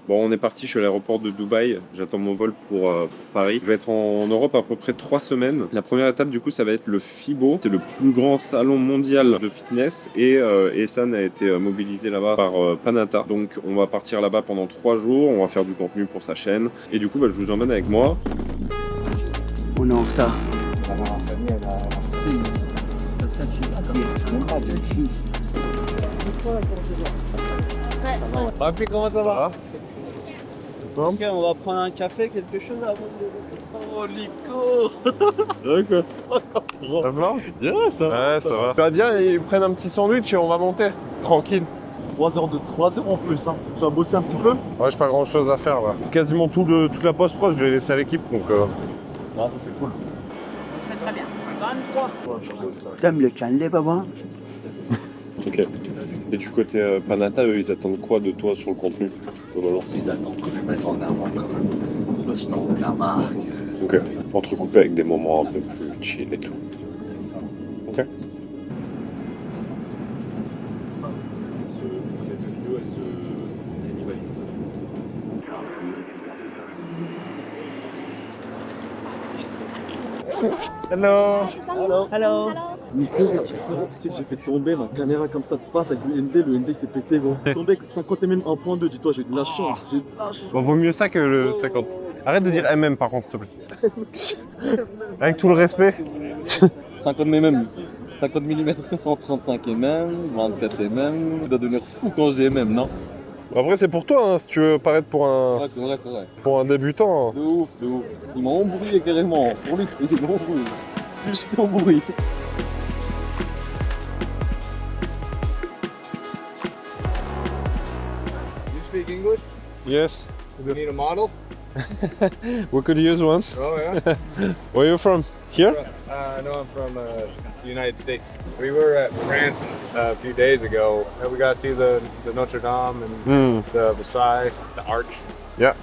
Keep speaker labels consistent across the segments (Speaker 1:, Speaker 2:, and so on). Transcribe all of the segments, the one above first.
Speaker 1: Bon, on est parti, je suis à l'aéroport de Dubaï, j'attends mon vol pour Paris. Je vais être en Europe à peu près 3 semaines. La première étape du coup ça va être le FIBO, c'est le plus grand salon mondial de fitness et Ehsan a été mobilisé là-bas par Panata. Donc on va partir là-bas pendant 3 jours, on va faire du contenu pour sa chaîne et du coup je vous emmène avec moi.
Speaker 2: On est en retard.
Speaker 3: Papy, comment ça va?
Speaker 2: Ok, on va prendre un café, quelque chose avant de...
Speaker 3: Oh, Nico!
Speaker 1: Ouais quoi.
Speaker 3: Ça va?
Speaker 1: Yeah, ça
Speaker 3: Ouais, ça va. Tu vas bien, ils prennent un petit sandwich et on va monter. Tranquille.
Speaker 2: 3 heures en plus, hein. Tu vas bosser un petit peu?
Speaker 3: Ouais, j'ai pas grand chose à faire là. Quasiment toute la post-prod, je l'ai laissé à l'équipe donc.
Speaker 2: Ah, ça c'est cool.
Speaker 4: C'est très bien.
Speaker 2: 23. T'aimes le canne papa?
Speaker 1: Ok. Et du côté Panata, eux ils attendent quoi de toi sur le contenu?
Speaker 5: Ils attendent que je mette en avant quand même le stand de la marque.
Speaker 1: Ok. Entrecouper avec des moments un peu plus chill et tout. Ok.
Speaker 3: Hello!
Speaker 2: Hello. Nico, tu sais que j'ai fait tomber ma caméra comme ça de face avec le ND s'est pété gros. J'ai tombé avec 50 mm 1.2, dis-toi, j'ai eu de la chance, j'ai eu de la chance.
Speaker 3: Bon, vaut mieux ça que le 50. Arrête de dire MM par contre, s'il te plaît. Avec tout le respect.
Speaker 6: 50 mm, 50 mm, 135 mm, 24 mm. Tu dois devenir fou quand j'ai mm, non?
Speaker 3: Après, c'est pour toi, hein, si tu veux paraître pour un,
Speaker 6: Ouais, c'est vrai, c'est vrai.
Speaker 3: pour un débutant.
Speaker 6: De ouf, de ouf. Ils m'ont embrouillé carrément. Pour lui, c'est des embrouillé. Je suis embrouillé.
Speaker 7: You speak English?
Speaker 3: Yes,
Speaker 7: You need a model?
Speaker 3: we could use one.
Speaker 7: Oh yeah.
Speaker 3: Where are you from? Here?
Speaker 7: No, I'm from the United States. We were at France a few days ago, and we got to see the Notre Dame and the Versailles, the Arch.
Speaker 3: Yeah.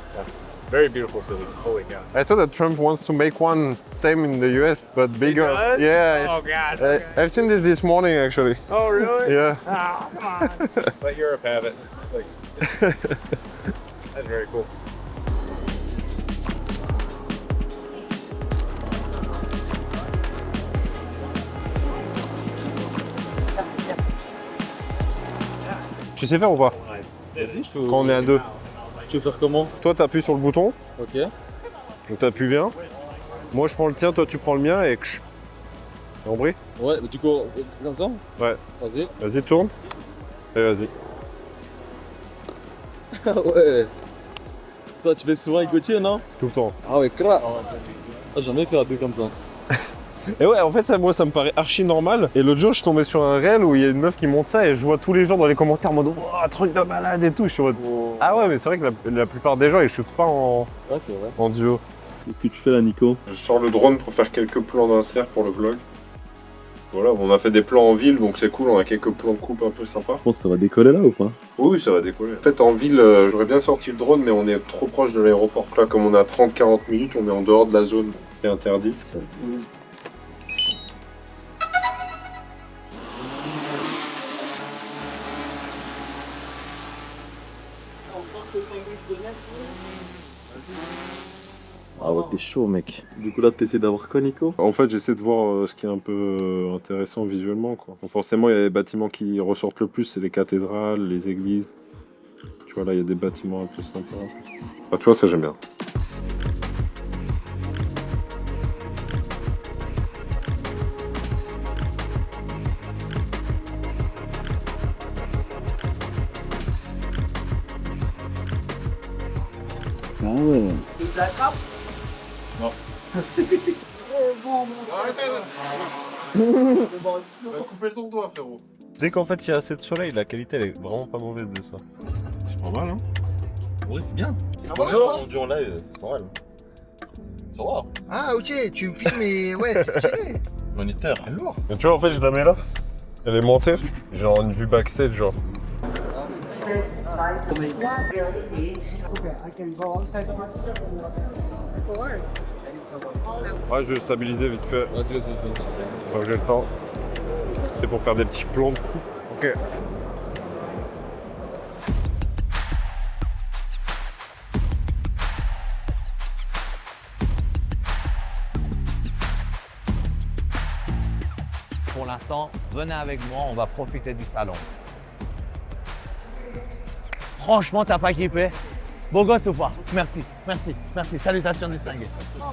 Speaker 7: Very beautiful city. Holy cow.
Speaker 3: I saw that Trump wants to make one same in the US, but bigger.
Speaker 7: does?
Speaker 3: Yeah.
Speaker 7: Oh God.
Speaker 3: I've seen this morning actually.
Speaker 7: Oh really?
Speaker 3: Yeah.
Speaker 7: Oh, come on. Let Europe have it. Like, that's very cool.
Speaker 3: Tu sais faire ou pas?
Speaker 6: Vas-y, je te...
Speaker 3: Quand on est à deux.
Speaker 6: Tu veux faire comment?
Speaker 3: Toi, t'appuies sur le bouton,
Speaker 6: Ok.
Speaker 3: donc t'appuies bien. Moi, je prends le tien, toi, tu prends le mien et ksh. Compris?
Speaker 6: Ouais, du coup, comme ça?
Speaker 3: Ouais.
Speaker 6: Vas-y.
Speaker 3: Vas-y, tourne. Et vas-y.
Speaker 6: Ah ouais. Ça, tu fais souvent avec Gauthier, non?
Speaker 3: Tout le temps.
Speaker 6: Ah ouais, crac. Ah, j'ai jamais fait à deux comme ça.
Speaker 3: Et ouais, en fait, ça, moi, ça me paraît archi normal. Et l'autre jour, je suis tombé sur un réel où il y a une meuf qui monte ça et je vois tous les gens dans les commentaires en mode oh, truc de malade et tout. Je suis en mode ah ouais, mais c'est vrai que la plupart des gens ils shootent pas
Speaker 6: Ouais, c'est vrai.
Speaker 3: en duo.
Speaker 2: Qu'est-ce que tu fais là, Nico?
Speaker 1: Je sors le drone pour faire quelques plans d'insert pour le vlog. Voilà, on a fait des plans en ville donc c'est cool, on a quelques plans de coupe un peu sympas.
Speaker 2: Je pense que ça va décoller là ou pas?
Speaker 1: Oui, ça va décoller. En fait, en ville, j'aurais bien sorti le drone, mais on est trop proche de l'aéroport. Là, comme on a 30-40 minutes, on est en dehors de la zone qui est interdite.
Speaker 2: Ah ouais, t'es chaud, mec. Du coup, là, t'essaies d'avoir quoi, Nico?
Speaker 1: En fait, j'essaie de voir ce qui est un peu intéressant visuellement, quoi. Donc, forcément, il y a les bâtiments qui ressortent le plus, c'est les cathédrales, les églises. Tu vois, là, il y a des bâtiments un peu sympas. Bah, tu vois, ça, j'aime bien.
Speaker 2: Ah ouais.
Speaker 3: Couper ton doigt, frérot. Dès qu'en fait il y a assez de soleil, la qualité elle est vraiment pas mauvaise de ça.
Speaker 1: C'est pas mal, hein?
Speaker 6: Ouais, c'est bien.
Speaker 5: Ça va?
Speaker 6: On dit en live, c'est pas mal. Ça va.
Speaker 5: Ah ok, tu me filmes et ouais, c'est stylé.
Speaker 6: Moniteur.
Speaker 5: Lourd.
Speaker 3: Et tu vois en fait je la mets là, elle est montée, genre une vue backstage genre. Ouais, je vais stabiliser vite fait.
Speaker 6: Vas-y.
Speaker 3: Quand j'ai le temps. C'est pour faire des petits plans de coupe. Ok.
Speaker 4: l'instant, venez avec moi, on va profiter du salon. Franchement, t'as pas kiffé? Beau gosse ou pas? Merci, merci, merci. Salutations distinguées.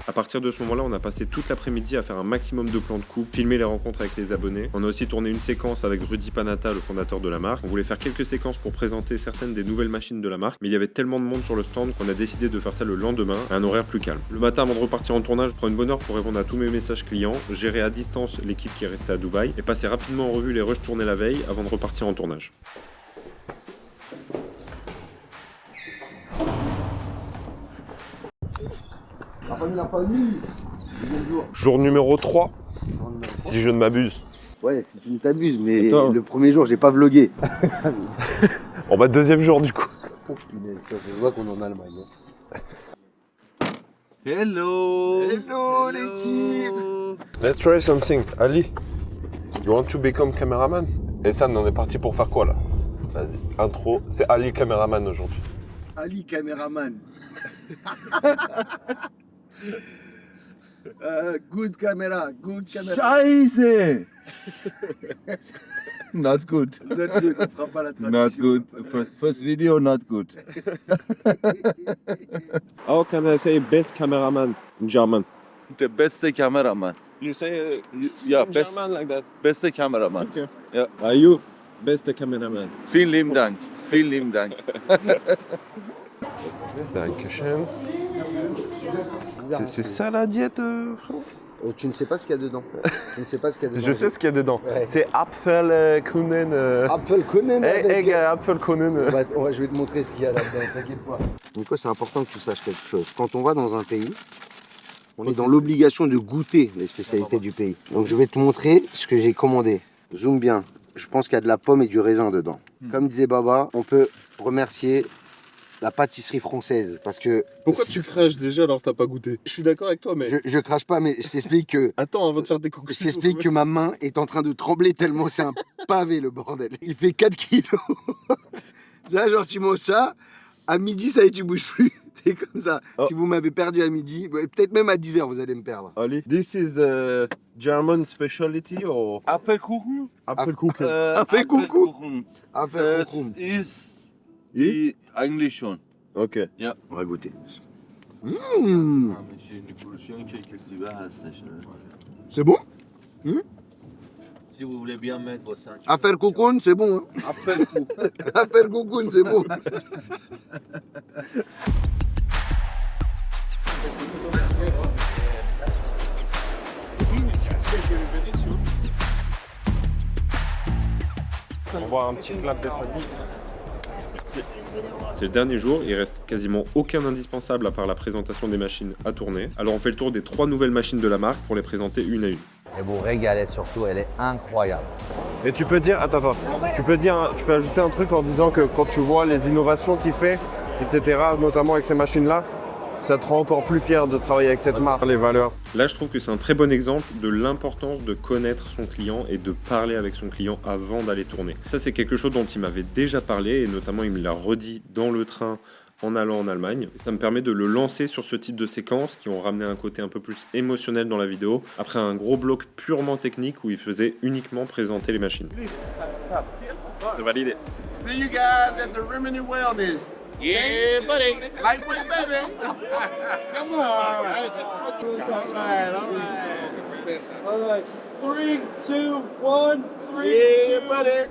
Speaker 1: À partir de ce moment-là, on a passé toute l'après-midi à faire un maximum de plans de coupe, filmer les rencontres avec les abonnés. On a aussi tourné une séquence avec Rudy Panata, le fondateur de la marque. On voulait faire quelques séquences pour présenter certaines des nouvelles machines de la marque, mais il y avait tellement de monde sur le stand qu'on a décidé de faire ça le lendemain, à un horaire plus calme. Le matin, avant de repartir en tournage, je prends une bonne heure pour répondre à tous mes messages clients, gérer à distance l'équipe qui est restée à Dubaï et passer rapidement en revue les rushs tournés la veille avant de repartir en tournage.
Speaker 2: La famille.
Speaker 3: Jour numéro 3, si je ne m'abuse.
Speaker 8: Ouais, si tu ne t'abuses, mais
Speaker 3: Attends.
Speaker 8: le premier jour, j'ai pas vlogué.
Speaker 3: Bon bah deuxième jour du coup.
Speaker 8: Ça se voit qu'on est en Allemagne.
Speaker 6: Hello.
Speaker 8: Hello l'équipe.
Speaker 3: Let's try something. Ali, you want to become cameraman? Et ça, on est parti pour faire quoi là? Vas-y, intro, c'est Ali cameraman aujourd'hui.
Speaker 8: Ali caméraman. Good camera, good camera.
Speaker 6: Scheiße. Not good.
Speaker 8: Not good, on fera pas la traduction.
Speaker 6: Not good. First video, not good.
Speaker 1: How can I say best cameraman in German?
Speaker 6: The best cameraman.
Speaker 1: You say
Speaker 6: Yeah,
Speaker 1: in
Speaker 6: best,
Speaker 1: German like that.
Speaker 6: best cameraman.
Speaker 1: Okay.
Speaker 6: Ja.
Speaker 1: Are you best cameraman?
Speaker 6: Vielen lieben Dank. Vielen lieben Dank.
Speaker 3: Dankeschön. C'est ça la diète, frérot?
Speaker 8: Tu ne sais pas ce qu'il y a dedans. Tu ne sais pas ce qu'il y a dedans.
Speaker 3: Je sais ce qu'il y a dedans.
Speaker 8: Ouais.
Speaker 3: C'est Apfelkuchen.
Speaker 8: Apfelkuchen avec...
Speaker 3: Apfelkuchen.
Speaker 8: Je vais te montrer ce qu'il y a là-dedans, t'inquiète pas. Donc c'est important que tu saches quelque chose. Quand on va dans un pays, on est dans l'obligation de goûter les spécialités du pays. Donc je vais te montrer ce que j'ai commandé. Zoom bien. Je pense qu'il y a de la pomme et du raisin dedans. Comme disait Baba, on peut remercier la pâtisserie française parce que...
Speaker 2: Pourquoi tu craches déjà alors que t'as pas goûté? Je suis d'accord avec toi, mais.
Speaker 8: Je crache pas, mais je t'explique que...
Speaker 2: Attends, avant de faire tes
Speaker 8: Je
Speaker 2: conclusions.
Speaker 8: t'explique que ma main est en train de trembler tellement c'est un pavé le bordel. Il fait 4 kilos. Là, genre tu manges ça, à midi ça y est, tu bouges plus. T'es comme ça.
Speaker 3: Oh.
Speaker 8: Si vous m'avez perdu à midi, peut-être même à 10h vous allez me perdre.
Speaker 3: Ali, this is a German specialty or
Speaker 6: Apfelkuchen.
Speaker 3: Apfelkuchen?
Speaker 8: Apfelkuchen. Apfelkuchen.
Speaker 6: Ist die eigentlich schon.
Speaker 3: Ok.
Speaker 8: On va goûter. C'est bon?
Speaker 5: Si vous voulez bien mettre vos ceintures.
Speaker 8: Apfelkuchen, c'est bon. Hein? Apfelkuchen, c'est bon.
Speaker 3: On va voir un petit clap des familles.
Speaker 1: C'est le dernier jour, il reste quasiment aucun indispensable à part la présentation des machines à tourner. Alors on fait le tour des 3 nouvelles machines de la marque pour les présenter une à une.
Speaker 4: Et vous régalez surtout, elle est incroyable.
Speaker 3: Et tu peux dire, attends, tu peux ajouter un truc en disant que quand tu vois les innovations qu'il fait, etc., notamment avec ces machines-là, ça te rend encore plus fier de travailler avec cette marque, les valeurs.
Speaker 1: Là, je trouve que c'est un très bon exemple de l'importance de connaître son client et de parler avec son client avant d'aller tourner. Ça, c'est quelque chose dont il m'avait déjà parlé et notamment il me l'a redit dans le train en allant en Allemagne. Et ça me permet de le lancer sur ce type de séquences qui ont ramené un côté un peu plus émotionnel dans la vidéo après un gros bloc purement technique où il faisait uniquement présenter les machines. C'est validé.
Speaker 8: See you guys at the Rimini Wellness.
Speaker 5: Yeah, buddy.
Speaker 8: Lightweight, baby. Come on. All right. All right. 3, 2, 1, 3. Yeah, buddy.